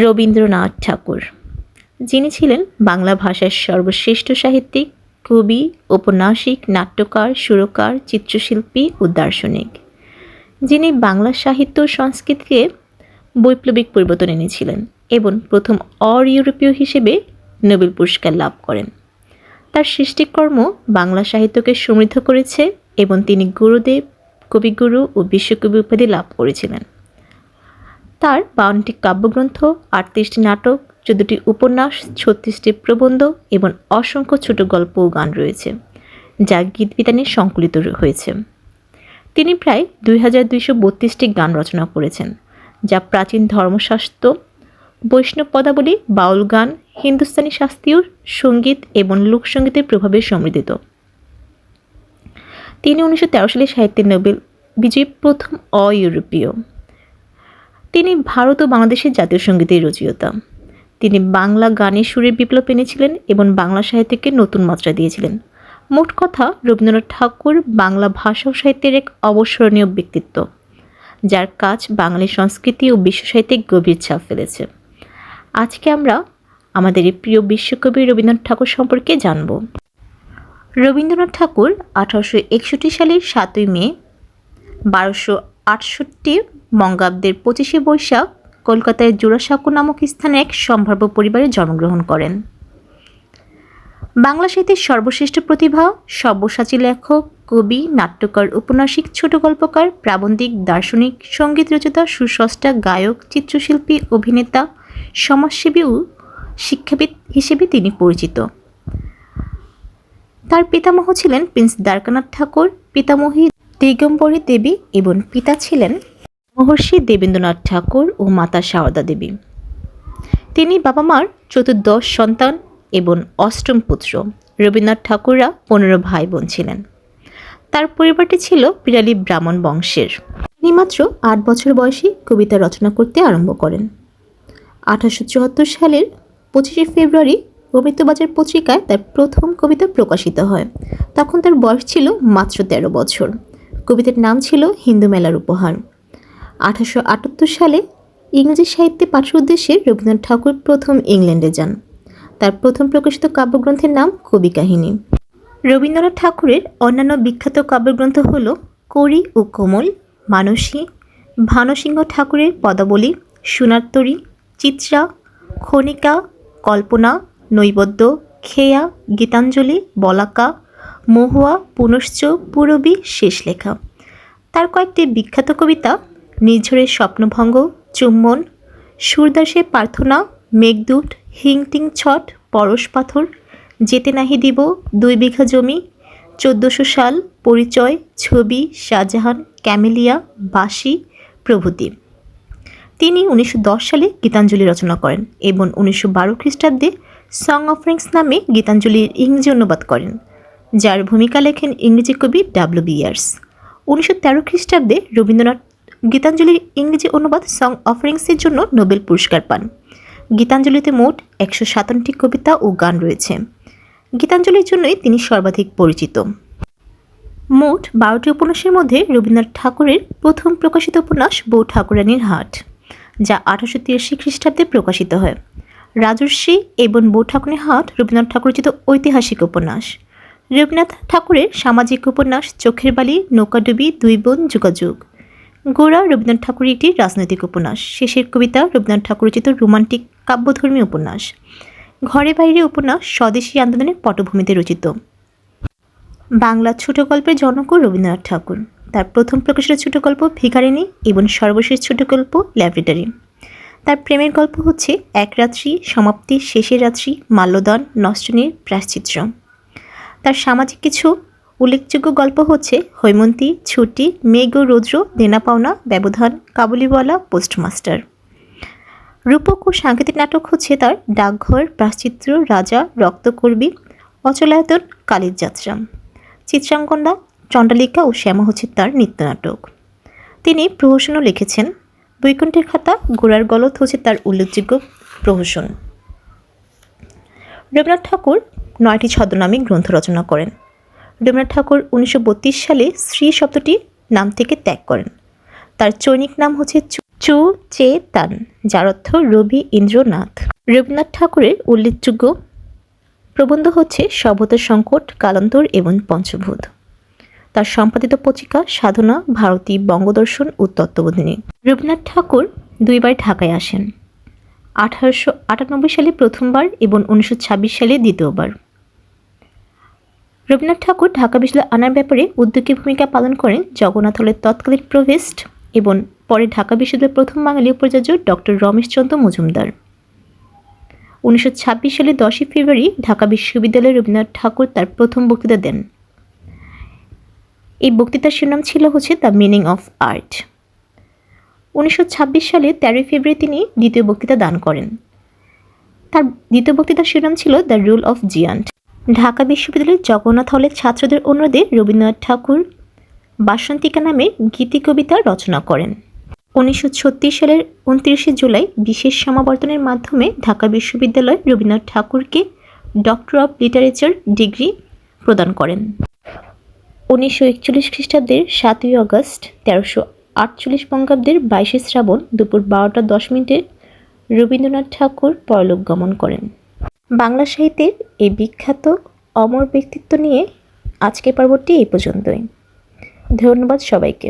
রবীন্দ্রনাথ ঠাকুর, যিনি ছিলেন বাংলা ভাষার সর্বশ্রেষ্ঠ সাহিত্যিক, কবি, ঔপন্যাসিক, নাট্যকার, সুরকার, চিত্রশিল্পী ও দার্শনিক, যিনি বাংলা সাহিত্য ও সংস্কৃতিতে বৈপ্লবিক পরিবর্তন এনেছিলেন এবং প্রথম অ-ইউরোপীয় হিসেবে নোবেল পুরস্কার লাভ করেন। তার সৃষ্টিকর্ম বাংলা সাহিত্যকে সমৃদ্ধ করেছে এবং তিনি গুরুদেব, কবিগুরু ও বিশ্বকবি উপাধি লাভ করেছিলেন। তার 52টি কাব্যগ্রন্থ, 38টি নাটক, 14টি উপন্যাস, 36টি প্রবন্ধ এবং অসংখ্য ছোট গল্প ও গান রয়েছে, যা গীতবিতানে সংকলিত হয়েছে। তিনি প্রায় 2232টি গান রচনা করেছেন, যা প্রাচীন ধর্মশাস্ত্র, বৈষ্ণব পদাবলী, বাউল গান, হিন্দুস্তানি শাস্ত্রীয় সঙ্গীত এবং লোকসঙ্গীতের প্রভাবে সমৃদ্ধিত। তিনি 1913 সালে সাহিত্যে নোবেল বিজয়ী প্রথম অ-ইউরোপীয়। তিনি ভারত ও বাংলাদেশের জাতীয় সঙ্গীতের রচয়িতা। তিনি বাংলা গানের সুরের বিপ্লব এনেছিলেন এবং বাংলা সাহিত্যকে নতুন মাত্রা দিয়েছিলেন। মোট কথা, রবীন্দ্রনাথ ঠাকুর বাংলা ভাষা ও সাহিত্যের এক অবিস্মরণীয় ব্যক্তিত্ব, যার কাজ বাঙালি সংস্কৃতি ও বিশ্ব সাহিত্যে গভীর ছাপ ফেলেছে। আজকে আমরা আমাদের এই প্রিয় বিশ্বকবি রবীন্দ্রনাথ ঠাকুর সম্পর্কে জানব। রবীন্দ্রনাথ ঠাকুর 1861 সালের 7ই মে 1268 বঙ্গাব্দের 25শে বৈশাখ কলকাতায় জোড়াসাঁকো নামক স্থানে এক সম্ভাব্য পরিবারে জন্মগ্রহণ করেন। বাংলা সাহিত্যের সর্বশ্রেষ্ঠ প্রতিভা, সব্যসাচী লেখক, কবি, নাট্যকার, ঔপন্যাসিক, ছোট গল্পকার, প্রাবন্ধিক, দার্শনিক, সঙ্গীত রচয়িতা, সুস্রষ্টা, গায়ক, চিত্রশিল্পী, অভিনেতা, সমাজসেবী ও শিক্ষাবিদ হিসেবে তিনি পরিচিত। তার পিতামহ ছিলেন প্রিন্স দ্বারকানাথ ঠাকুর, পিতামহী দিগম্বরী দেবী এবং পিতা ছিলেন মহর্ষি দেবেন্দ্রনাথ ঠাকুর ও মাতা সারদা দেবী। তিনি বাবা মার চতুর্দশ সন্তান এবং অষ্টম পুত্র। রবীন্দ্রনাথ ঠাকুররা 15 ভাই বোন ছিলেন। তার পরিবারটি ছিল পিরালি ব্রাহ্মণ বংশের। তিনি মাত্র 8 বছর বয়সে কবিতা রচনা করতে আরম্ভ করেন। 1874 সালের 25শে ফেব্রুয়ারি অমৃতবাজার পত্রিকায় তার প্রথম কবিতা প্রকাশিত হয়। তখন তার বয়স ছিল মাত্র 13 বছর। কবিতার নাম ছিল হিন্দু মেলার উপহার। 1878 সালে ইংরেজি সাহিত্যে পাঠের উদ্দেশ্যে রবীন্দ্রনাথ ঠাকুর প্রথম ইংল্যান্ডে যান। তার প্রথম প্রকাশিত কাব্যগ্রন্থের নাম কবি কাহিনী। রবীন্দ্রনাথ ঠাকুরের অন্যান্য বিখ্যাত কাব্যগ্রন্থ হল করি ও কোমল, মানসী, ভানুসিংহ ঠাকুরের পদাবলী, সোনার তরী, চিত্রা, খনিকা, কল্পনা, নৈবেদ্য, খেয়া, গীতাঞ্জলি, বলাকা, মহুয়া, পুনশ্চ, পূরবী, শেষলেখা। তার কয়েকটি বিখ্যাত কবিতা নির্ঝরের স্বপ্নভঙ্গ, চুম্বন, সুরদাসের প্রার্থনা, মেঘদূত, হিংটিং ছট, পরশ পাথর, যেতে নাহি দিব, 2 বিঘা জমি, 1400 সাল, পরিচয়, ছবি, শাহজাহান, ক্যামেলিয়া, বাসি প্রভৃতি। তিনি 1910 সালে গীতাঞ্জলি রচনা করেন এবং 1912 খ্রিস্টাব্দে সং অফারিংস নামে গীতাঞ্জলির ইংরেজি অনুবাদ করেন, যার ভূমিকা লেখেন ইংরেজি কবি W.B. ইয়ার্স। 1913 খ্রিস্টাব্দে রবীন্দ্রনাথ গীতাঞ্জলির ইংরেজি অনুবাদ সং অফারিংসের জন্য নোবেল পুরস্কার পান। গীতাঞ্জলিতে মোট 157টি কবিতা ও গান রয়েছে। গীতাঞ্জলির জন্যই তিনি সর্বাধিক পরিচিত। মোট 12টি উপন্যাসের মধ্যে রবীন্দ্রনাথ ঠাকুরের প্রথম প্রকাশিত উপন্যাস বউ ঠাকুরানীর হাট, যা 1883 খ্রিস্টাব্দে প্রকাশিত হয়। রাজর্ষি এবং বউ ঠাকুরানীর হাট রবীন্দ্রনাথ ঠাকুর রচিত ঐতিহাসিক উপন্যাস। রবীন্দ্রনাথ ঠাকুরের সামাজিক উপন্যাস চোখের বালি, নৌকাডুবি, 2 বোন, যুগাযুগ। গোরা রবীন্দ্রনাথ ঠাকুরের একটি রাজনৈতিক উপন্যাস। শেষের কবিতা রবীন্দ্রনাথ ঠাকুর রচিত রোমান্টিক কাব্যধর্মী উপন্যাস। ঘরে বাইরে উপন্যাস স্বদেশী আন্দোলনের পটভূমিতে রচিত। বাংলা ছোট গল্পের জনক রবীন্দ্রনাথ ঠাকুর। তার প্রথম প্রকাশিত ছোট গল্প ভিখারিণী এবং সর্বশেষ ছোট গল্প ল্যাবরেটরি। তার প্রেমের গল্প হচ্ছে এক রাত্রি, সমাপ্তি, শেষের রাত্রি, মাল্যদান, নষ্টনীর, প্রায়শ্চিত্র। তার সামাজিক কিছু উল্লেখযোগ্য গল্প হচ্ছে হৈমন্তী, ছুটি, মেঘ ও রৌদ্র, দেনা পাওনা, ব্যবধান, কাবুলিওয়ালা, পোস্টমাস্টার। রূপক ও সাংকেতিক নাটক হচ্ছে তার ডাকঘর, প্রায়শ্চিত্র, রাজা, রক্তকর্বী, অচলায়তন, কালীর যাত্রা। চিত্রাঙ্গনা, চণ্ডালিকা ও শ্যামা হচ্ছে তার নৃত্যনাটক। তিনি প্রহসনও লিখেছেন। বৈকুণ্ঠের খাতা, গোড়ার গলদ হচ্ছে তার উল্লেখযোগ্য প্রহসন। রবীন্দ্রনাথ ঠাকুর 9টি ছদ্মনামে গ্রন্থ রচনা করেন। রবীন্দ্রনাথ ঠাকুর 1932 সালে স্ত্রী শব্দটি নাম থেকে ত্যাগ করেন। তার চৈনিক নাম হচ্ছে চু চে তান, যার অর্থ রবি ইন্দ্রনাথ। রবীন্দ্রনাথ ঠাকুরের উল্লেখযোগ্য প্রবন্ধ হচ্ছে সভ্যতার সংকট, কালান্তর এবং পঞ্চভূত। তার সম্পাদিত পত্রিকা সাধনা, ভারতী, বঙ্গদর্শন ও তত্ত্ববোধিনী। রবীন্দ্রনাথ ঠাকুর দুইবার ঢাকায় আসেন, 1898 সালে প্রথমবার এবং 1926 সালে দ্বিতীয়বার। রবীন্দ্রনাথ ঠাকুর ঢাকা বিশ্ববিদ্যালয়ে আনার ব্যাপারে উদ্যোগী ভূমিকা পালন করেন জগন্নাথ হলের তৎকালীন প্রভোস্ট এবং পরে ঢাকা বিশ্ববিদ্যালয়ের প্রথম বাঙালি উপাচার্য ডক্টর রমেশচন্দ্র মজুমদার। 1926 সালের 10 ফেব্রুয়ারি ঢাকা বিশ্ববিদ্যালয়ে রবীন্দ্রনাথ ঠাকুর তার প্রথম বক্তৃতা দেন। এই বক্তৃতার শিরোনাম ছিল দ্য মিনিং অফ আর্ট। 1926 সালে 13 ফেব্রুয়ারি তিনি দ্বিতীয় বক্তৃতা দান করেন। তার দ্বিতীয় বক্তৃতার শিরোনাম ছিল the rule of giant. Dhaka বিশ্ববিদ্যালয়ের জগন্নাথ হলের ছাত্রদের অনুরোধে রবীন্দ্রনাথ ঠাকুর বাসন্তিকা নামে গীতি কবিতা রচনা করেন। 1936 সালের 29 জুলাই বিশেষ সমাবর্তনের মাধ্যমে ঢাকা বিশ্ববিদ্যালয় রবীন্দ্রনাথ ঠাকুরকে ডক্টর অব লিটারেচার ডিগ্রি প্রদান করেন। 1941 খ্রিস্টাব্দের 7 আগস্ট, 1348 বঙ্গাব্দের 22 শ্রাবণ দুপুর 12:10 রবীন্দ্রনাথ ঠাকুর পরলোক গমন করেন। বাংলা সাহিত্যের এই বিখ্যাত অমর ব্যক্তিত্ব নিয়ে আজকের পর্বটি এই পর্যন্তই। ধন্যবাদ সবাইকে।